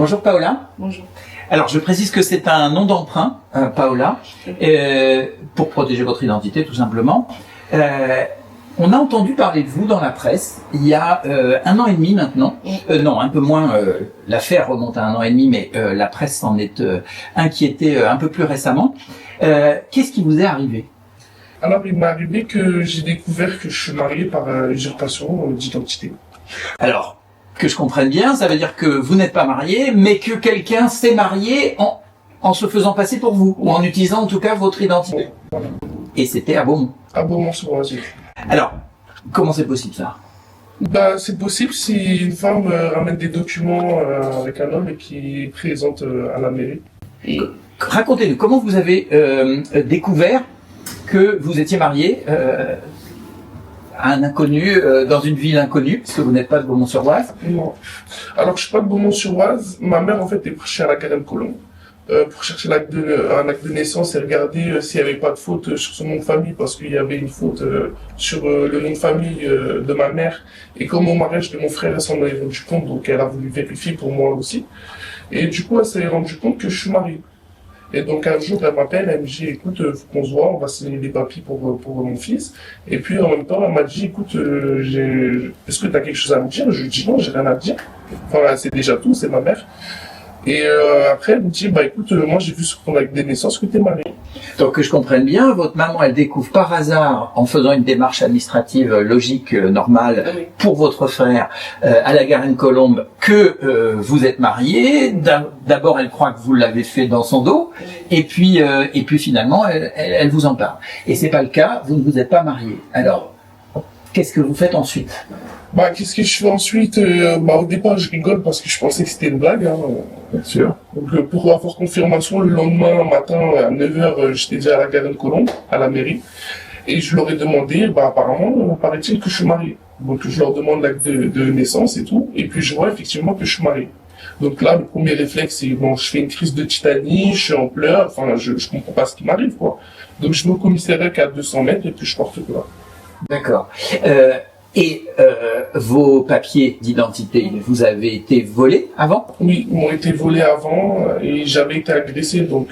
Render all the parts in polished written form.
Bonjour Paola. Bonjour. Alors je précise que c'est un nom d'emprunt, Paola, pour protéger votre identité tout simplement. On a entendu parler de vous dans la presse il y a 1 an et demi maintenant. Non, un peu moins, l'affaire remonte à 1 an et demi, mais la presse s'en est inquiétée un peu plus récemment. Qu'est-ce qui vous est arrivé? Alors, il m'est arrivé que j'ai découvert que je suis marié par usurpation d'identité. Alors, que je comprenne bien, ça veut dire que vous n'êtes pas marié, mais que quelqu'un s'est marié en se faisant passer pour vous, ou en utilisant en tout cas votre identité. Voilà. Et c'était à Beaumont. À Beaumont-sur-Oise. Alors, comment c'est possible ça? Bah, c'est possible si une femme ramène des documents avec un homme et qui présente à la mairie. Racontez-nous, comment vous avez découvert que vous étiez marié à un inconnu, dans une ville inconnue, parce que vous n'êtes pas de Beaumont-sur-Oise? Non. Alors, je suis pas de Beaumont-sur-Oise. Ma mère, en fait, est partie à la Garenne-Colombe pour chercher un acte de naissance et regarder s'il n'y avait pas de faute sur son nom de famille, parce qu'il y avait une faute sur le nom de famille de ma mère. Et comme au mariage de mon frère, elle s'en est rendu compte, donc elle a voulu vérifier pour moi aussi. Et du coup, elle s'est rendue compte que je suis marié. Et donc un jour, elle m'appelle, elle me dit, écoute, faut qu'on se voit, on va signer les papiers pour mon fils. Et puis en même temps, elle m'a dit, écoute, est-ce que tu as quelque chose à me dire? Je lui dis non, j'ai rien à te dire. Enfin, c'est déjà tout, c'est ma mère. Et après, elle me dit, bah écoute, moi j'ai vu sur ton acte de naissance que t'es marié. Donc que je comprenne bien, votre maman, elle découvre par hasard, en faisant une démarche administrative logique, normale, Oui. pour votre frère, à la Garenne-Colombe, que vous êtes marié. D'abord, elle croit que vous l'avez fait dans son dos, et puis finalement, elle vous en parle. Et c'est pas le cas, vous ne vous êtes pas marié. Alors, qu'est-ce que vous faites ensuite? Bah qu'est-ce que je fais ensuite? Bah au départ, je rigole parce que je pensais que c'était une blague. Hein. Bien sûr. Donc pour avoir confirmation, le lendemain matin à 9h, j'étais déjà à la Garenne-Colombe, à la mairie. Et je leur ai demandé, bah apparemment, paraît-il que je suis marié. Donc je leur demande l'acte de naissance et tout. Et puis je vois effectivement que je suis marié. Donc là, le premier réflexe, c'est bon, je fais une crise de tétanie, je suis en pleurs, enfin je comprends pas ce qui m'arrive, quoi. Donc je vais au commissariat qui est à 200 mètres et puis je porte plainte. D'accord. Et vos papiers d'identité, vous avez été volés avant? Oui, ils m'ont été volés avant et j'avais été agressé, donc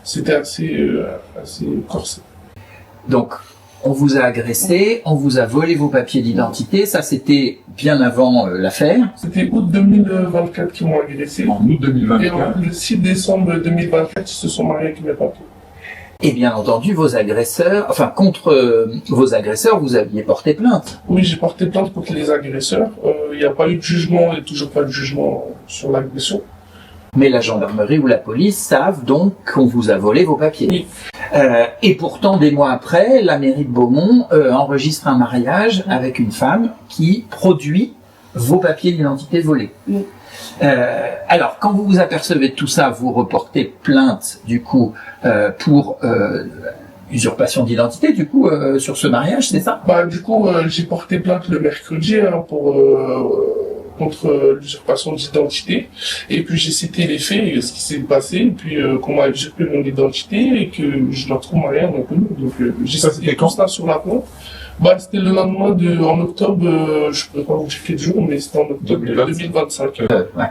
c'était assez corsé. Donc, on vous a agressé, on vous a volé vos papiers d'identité, ça c'était bien avant l'affaire. C'était août 2024 qu'ils m'ont agressé. En août Et 2024. le 6 décembre 2024, ils se sont mariés avec mes papiers. Et bien entendu, vos agresseurs, enfin contre vos agresseurs, vous aviez porté plainte. Oui, j'ai porté plainte contre les agresseurs. Il n'y a pas eu de jugement, il n'y a toujours pas de jugement sur l'agression. Mais la gendarmerie ou la police savent donc qu'on vous a volé vos papiers. Oui. Et pourtant, des mois après, la mairie de Beaumont enregistre un mariage avec une femme qui produit vos papiers d'identité volés. Oui. Alors, quand vous vous apercevez de tout ça, vous reportez plainte, du coup, pour usurpation d'identité, du coup, sur ce mariage, c'est ça? Bah, du coup, j'ai porté plainte le mercredi contre l'usurpation d'identité. Et puis j'ai cité les faits, ce qui s'est passé, et puis qu'on m'a usurpé mon identité et que je ne retrouve rien non plus. Donc j'ai Ça, cité c'était tout ça sur la plainte. Bah, c'était le lendemain en octobre, je ne peux pas vous dire quel jour, mais c'était en octobre 2025. Ouais.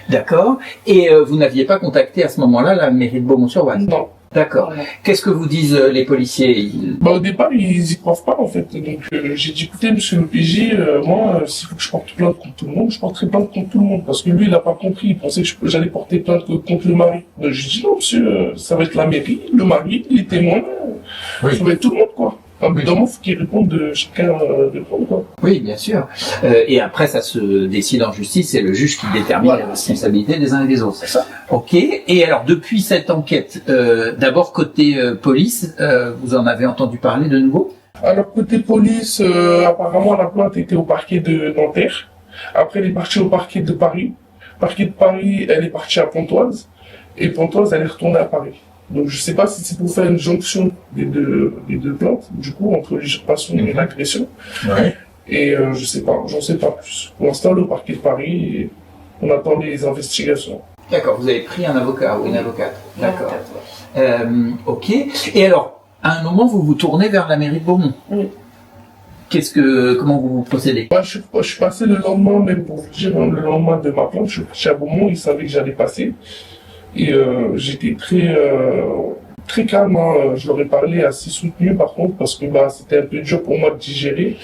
D'accord. Et vous n'aviez pas contacté à ce moment-là la mairie de Beaumont-sur-Oise? Non. D'accord. Qu'est-ce que vous disent les policiers? Bah, au départ, ils y croient pas, en fait. Donc, j'ai dit, écoutez, monsieur le PJ, moi, s'il faut que je porte plainte contre tout le monde, je porterai plainte contre tout le monde. Parce que lui, il n'a pas compris. Il pensait que j'allais porter plainte contre le mari. Donc, j'ai dit, non, monsieur, ça va être la mairie, le mari, les témoins. Oui. Ça va être tout le monde, quoi. Évidemment, il faut qu'ils répondent chacun répondre, quoi. Oui, bien sûr. Et après, ça se décide en justice, c'est le juge qui détermine la responsabilité des uns et des autres. C'est ça. Ok. Et alors, depuis cette enquête, d'abord côté police, vous en avez entendu parler de nouveau? Alors, côté police, apparemment, la plainte était au parquet de Nanterre. Après, elle est partie au parquet de Paris. Parquet de Paris, elle est partie à Pontoise. Et Pontoise, elle est retournée à Paris. Donc, je sais pas si c'est pour faire une jonction des deux plaintes, du coup, entre l'usurpation et l'agression. Ouais. Et je sais pas, j'en sais pas plus. Pour l'instant, le parquet de Paris, et on attend les investigations. D'accord. Vous avez pris un avocat ou une avocate. D'accord. Ouais. Ok. Et alors, à un moment, vous vous tournez vers la mairie de Beaumont. Oui. comment vous procédez? Moi, je suis passé le lendemain, même pour vous dire, le lendemain de ma plante, je suis parti à Beaumont, ils savaient que j'allais passer. Et j'étais très calme, hein. Je leur ai parlé assez soutenu par contre, parce que c'était un peu dur pour moi de digérer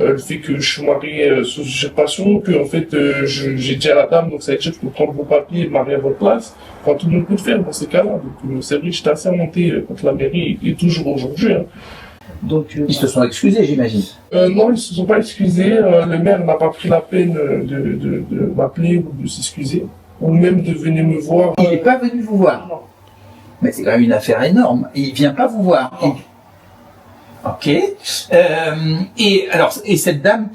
le fait que je suis marié sous usurpation, que en fait j'ai dit à la dame, donc ça veut dire que je peux prendre vos papiers et me marier à votre place. Enfin, tout le monde peut le faire dans ces cas-là. Donc c'est vrai que j'étais assez remonté contre la mairie, et toujours aujourd'hui. Hein. Donc, ils se sont excusés, j'imagine. Non, ils se sont pas excusés. Le maire n'a pas pris la peine de m'appeler ou de s'excuser, ou même de venir me voir. Il n'est pas venu vous voir. Non. Mais c'est quand même une affaire énorme. Il vient pas vous voir. Non. Ok. Et alors, cette dame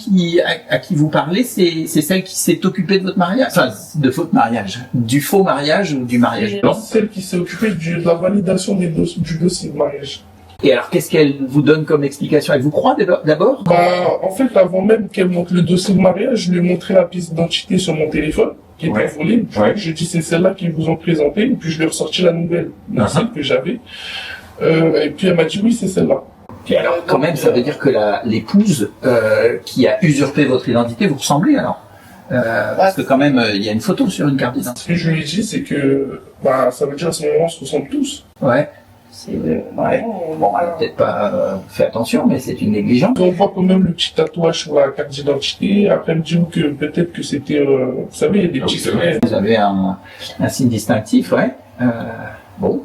à qui vous parlez, c'est celle qui s'est occupée de votre mariage, enfin de votre mariage, du faux mariage ou du mariage blanc. C'est celle qui s'est occupée de la validation du dossier de mariage. Et alors, qu'est-ce qu'elle vous donne comme explication? Elle vous croit d'abord? En fait, avant même qu'elle montre le dossier de mariage, je lui ai montré la pièce d'identité sur mon téléphone, qui était volée. Je dis, c'est celle-là qu'ils vous ont présentée, et puis je lui ai ressorti la nouvelle, celle que j'avais. Et puis elle m'a dit, oui, c'est celle-là. Et alors, quand même, ça veut dire que l'épouse qui a usurpé votre identité, vous ressemblez alors? Parce que quand même, il y a une photo sur une carte d'identité. Ce que je lui ai dit, c'est que ça veut dire à ce moment, on se ressemble tous. Ouais. Ouais. Bon, elle n'a peut-être pas fait attention, mais c'est une négligence. On voit quand même le petit tatouage sur la carte d'identité. Après, elle me dit que peut-être que c'était, vous savez, il y a des petits secrets. Vous avez un signe distinctif, ouais. Bon.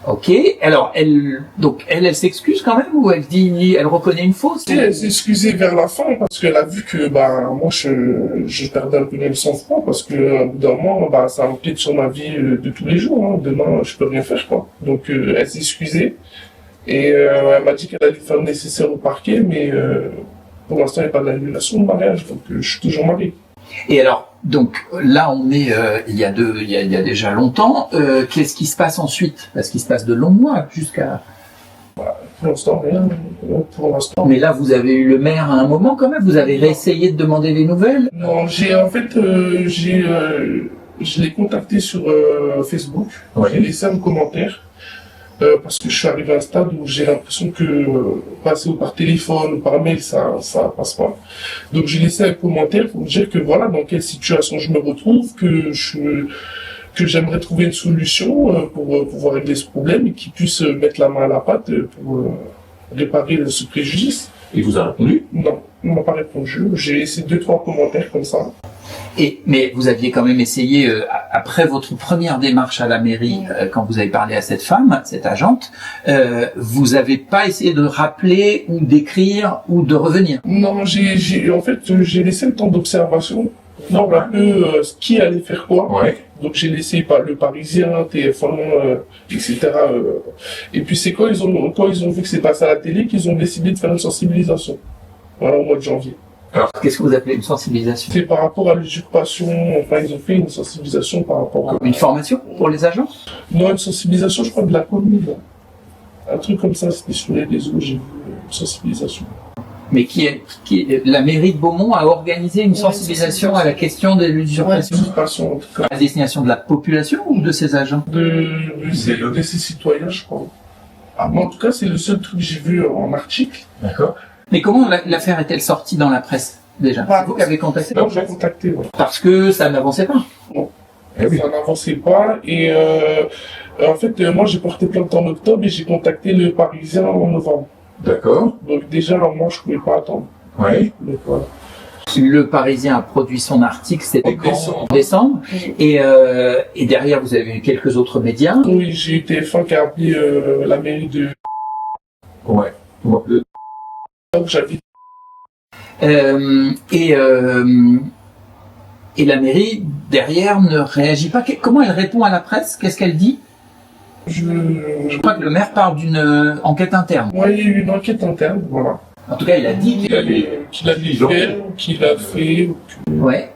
Ok. Alors, elle s'excuse quand même, ou elle reconnaît une faute? Elle s'est excusée vers la fin parce qu'elle a vu que moi je perdais un peu le sang-froid parce que au bout d'un moment ça empiète sur ma vie de tous les jours. Hein. Demain je peux rien faire quoi. Donc elle s'est excusée et elle m'a dit qu'elle allait faire le nécessaire au parquet, mais pour l'instant il n'y a pas d'annulation de mariage, donc je suis toujours marié. Et alors, donc là, on est il y a déjà longtemps. Qu'est-ce qui se passe ensuite? Parce qu'il se passe de longs mois jusqu'à. Pour l'instant, rien. Pour l'instant. Mais là, vous avez eu le maire à un moment quand même. Vous avez réessayé de demander des nouvelles? Non, je l'ai contacté sur Facebook. Ouais. J'ai laissé un commentaire. Parce que je suis arrivé à un stade où j'ai l'impression que passer par téléphone ou par mail, ça passe pas. Donc j'ai laissé un commentaire pour me dire que voilà dans quelle situation je me retrouve, que j'aimerais trouver une solution pour pouvoir régler ce problème et qu'ils puissent mettre la main à la pâte pour réparer ce préjudice. Il vous a répondu? Non, il m'a pas répondu. J'ai laissé 2-3 commentaires comme ça. Mais vous aviez quand même essayé, après votre première démarche à la mairie, quand vous avez parlé à cette femme, cette agente, vous avez pas essayé de rappeler ou d'écrire ou de revenir? Non, j'ai laissé le temps d'observation, voir un peu qui allait faire quoi. Ouais. Donc j'ai laissé le Parisien, TF1, etc. Et puis c'est quand ils ont vu que c'est passé à la télé qu'ils ont décidé de faire une sensibilisation. Voilà, au mois de janvier. Alors, qu'est-ce que vous appelez une sensibilisation? C'est par rapport à l'usurpation, enfin ils ont fait une sensibilisation par rapport à... Une formation pour les agents? Non, une sensibilisation, je crois, de la commune. Un truc comme ça, c'était sur les réseaux, j'ai vu une sensibilisation. Mais la mairie de Beaumont a organisé une sensibilisation à la question de l'usurpation à destination de la population ou de ses agents? De ses citoyens, je crois. Mais en tout cas, c'est le seul truc que j'ai vu en article. D'accord. Mais comment l'affaire est-elle sortie dans la presse, déjà? C'est vous qui avez contacté? Non, j'ai contacté, ouais. Parce que ça n'avançait pas? Non. Ça n'avançait pas, et en fait, moi j'ai porté plainte en octobre et j'ai contacté le Parisien en novembre. D'accord. Donc déjà, moi je pouvais pas attendre. Oui. Donc voilà. Le Parisien a produit son article, c'était en décembre. Et derrière, vous avez eu quelques autres médias. Oui, j'ai eu TF1 qui a appelé la mairie de... Ouais. Donc j'habite. Et la mairie, derrière, ne réagit pas. Comment elle répond à la presse? Qu'est-ce qu'elle dit? Je crois que le maire parle d'une enquête interne. Oui, il y a eu une enquête interne, voilà. En tout cas, il a dit qu'il a fait. Ouais.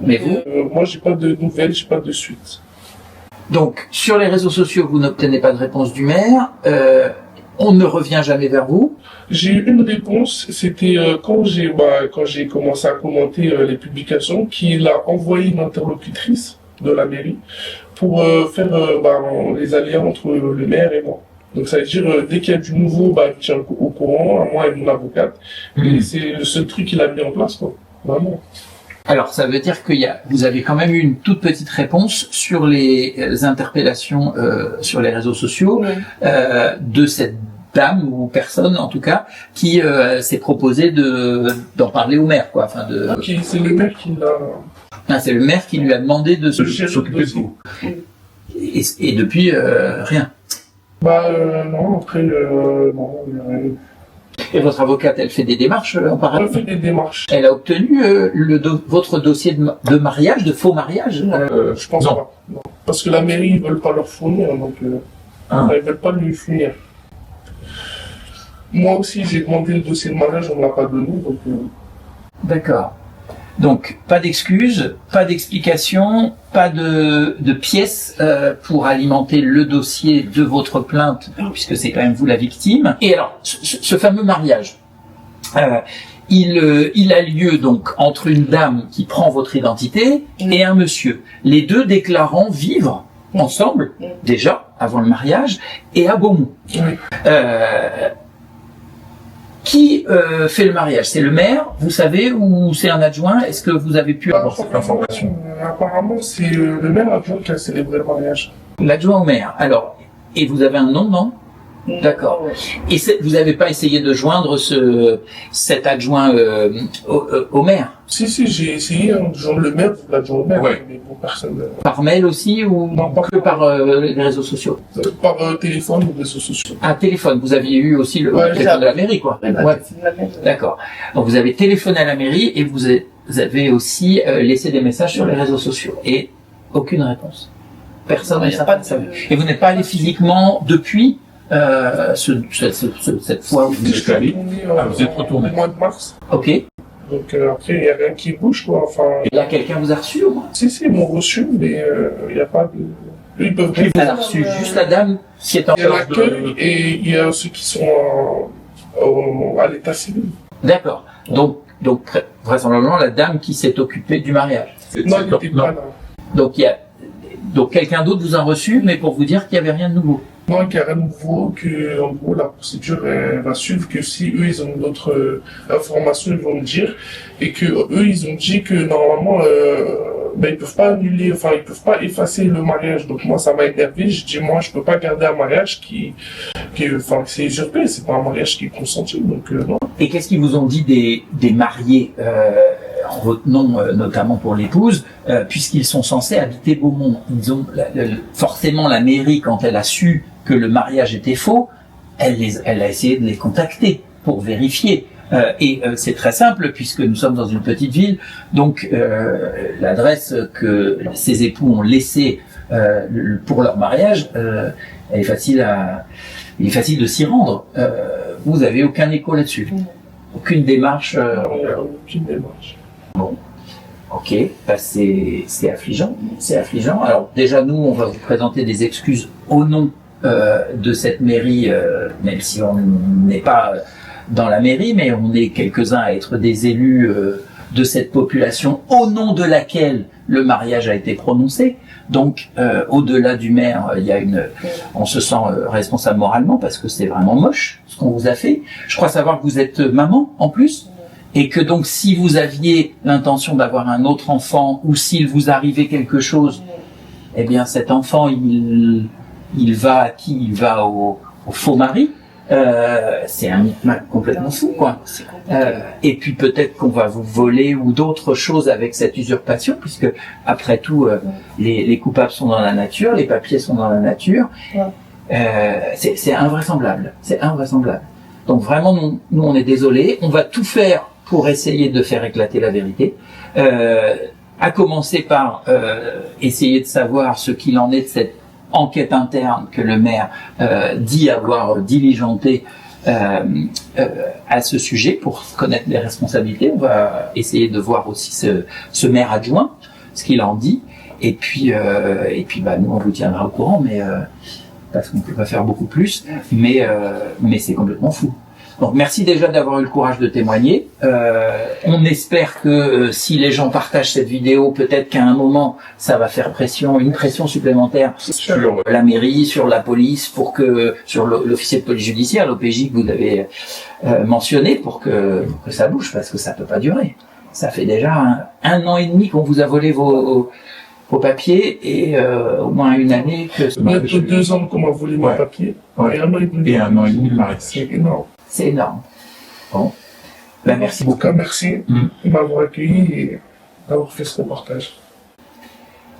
Mais vous? Moi, j'ai pas de nouvelles, j'ai pas de suite. Donc, sur les réseaux sociaux, vous n'obtenez pas de réponse du maire. On ne revient jamais vers vous. J'ai eu une réponse, c'était quand j'ai commencé à commenter les publications, qu'il a envoyé une interlocutrice de la mairie pour faire les alliés entre le maire et moi. Donc ça veut dire, dès qu'il y a du nouveau, bah, il me tient au courant, à moi et mon avocate. Et c'est le seul truc qu'il a mis en place, quoi. Vraiment. Alors, ça veut dire vous avez quand même eu une toute petite réponse sur les interpellations sur les réseaux sociaux de cette dame ou personne, en tout cas, qui s'est proposé d'en parler au maire, quoi. Enfin, Ok, c'est le maire qui l'a... Ah, c'est le maire qui lui a demandé de s'occuper de vous. Et depuis, rien. Bah, non, après, non, Et votre avocate, elle fait des démarches en on parallèle? fait des démarches. Elle a obtenu votre dossier de mariage, de faux mariage? Je pense non. pas. Non. Parce que la mairie, ils veulent pas leur fournir, donc ils veulent pas lui fournir. Moi aussi, j'ai demandé le dossier de mariage, on me l'a pas donné, donc... D'accord. Donc, pas d'excuses, pas d'explications, pas de pièces pour alimenter le dossier de votre plainte, puisque c'est quand même vous la victime. Et alors, ce fameux mariage, il a lieu donc entre une dame qui prend votre identité et un monsieur. Les deux déclarant vivre ensemble, déjà, avant le mariage, et à Beaumont. Oui. Qui fait le mariage? C'est le maire, vous savez, ou c'est un adjoint? Est-ce que vous avez pu avoir cette information? Apparemment, c'est le maire adjoint qui a célébré le mariage. L'adjoint au maire. Alors, et vous avez un nom, non? D'accord. Et vous n'avez pas essayé de joindre cet adjoint au maire? Si, j'ai essayé de joindre le maire pour l'adjoint au maire, Ouais. mais bon, personne... Par mail aussi ou Non, pas que par les réseaux sociaux? par téléphone ou réseaux sociaux. Un téléphone. Vous aviez eu aussi le Ouais, téléphone de la mairie, quoi. Ouais. D'accord. Donc vous avez téléphoné à la mairie et vous avez aussi laissé des messages sur les réseaux sociaux et aucune réponse. Personne n'a pas de... Et vous n'êtes pas allé physiquement depuis cette fois où vous êtes allé? vous êtes retourné. Au mois de mars. Ok. Et Donc après, il n'y a rien qui bouge, quoi. Enfin, là, quelqu'un vous a reçu au moins? si, ils m'ont reçu, mais il n'y a pas de... Eux, ils peuvent Qui vous a reçu? Juste la dame qui est en Il y a charge l'accueil et il y a ceux qui sont à l'état civil. D'accord. Donc vraisemblablement la dame qui s'est occupée du mariage. Non, il n'était pas là. Donc quelqu'un d'autre vous a reçu, mais pour vous dire qu'il n'y avait rien de nouveau. Non, il n'y a rien de nouveau, que, en gros, la procédure, elle va suivre, que si eux, ils ont d'autres informations, ils vont me dire, et que eux, ils ont dit que normalement, ils peuvent pas annuler, enfin, ils peuvent pas effacer le mariage. Donc moi, ça m'a énervé. Je dis, moi, je peux pas garder un mariage enfin, c'est usurpé, c'est pas un mariage qui est consenti, donc non. Et qu'est-ce qu'ils vous ont dit des mariés en votre nom, notamment pour l'épouse, puisqu'ils sont censés habiter Beaumont? Ils ont forcément la mairie, quand elle a su que le mariage était faux, elle a essayé de les contacter pour vérifier. Et c'est très simple puisque nous sommes dans une petite ville, donc l'adresse que ces époux ont laissée pour leur mariage, il est facile de s'y rendre. Vous avez aucun écho là-dessus, aucune démarche. Il n'y a aucune démarche. Ok, c'est affligeant, c'est affligeant. Alors déjà nous, on va vous présenter des excuses au nom de cette mairie, même si on n'est pas dans la mairie, mais on est quelques-uns à être des élus de cette population au nom de laquelle le mariage a été prononcé. Donc au-delà du maire, on se sent responsable moralement parce que c'est vraiment moche ce qu'on vous a fait. Je crois savoir que vous êtes maman en plus. Et que donc, si vous aviez l'intention d'avoir un autre enfant, ou s'il vous arrivait quelque chose, eh bien, cet enfant, il va à qui? Il va au faux mari. C'est un micmac complètement fou, quoi. Et puis peut-être qu'on va vous voler ou d'autres choses avec cette usurpation, puisque après tout, les coupables sont dans la nature, les papiers sont dans la nature. C'est invraisemblable. C'est invraisemblable. Donc vraiment, nous, on est désolés. On va tout faire pour essayer de faire éclater la vérité, à commencer par essayer de savoir ce qu'il en est de cette enquête interne que le maire dit avoir diligentée à ce sujet pour connaître les responsabilités. On va essayer de voir aussi ce maire adjoint, ce qu'il en dit, et puis nous on vous tiendra au courant, mais parce qu'on ne peut pas faire beaucoup plus, mais c'est complètement fou. Donc merci déjà d'avoir eu le courage de témoigner. On espère que si les gens partagent cette vidéo, peut-être qu'à un moment, ça va faire une pression supplémentaire sur la mairie, sur la police, sur l'officier de police judiciaire, l'OPJ que vous avez mentionné, pour que ça bouge, parce que ça peut pas durer. Ça fait déjà un an et demi qu'on vous a volé vos papiers et au moins une année que... Bientôt 2 ans qu'on m'a volé mes papiers. Ouais. Et 1 an et demi. Et 1 an et demi, pareil. C'est énorme. C'est énorme. Bon. Ben, merci En tout beaucoup. cas, merci de m'avoir accueilli et d'avoir fait ce reportage.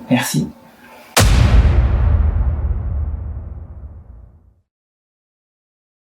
Merci.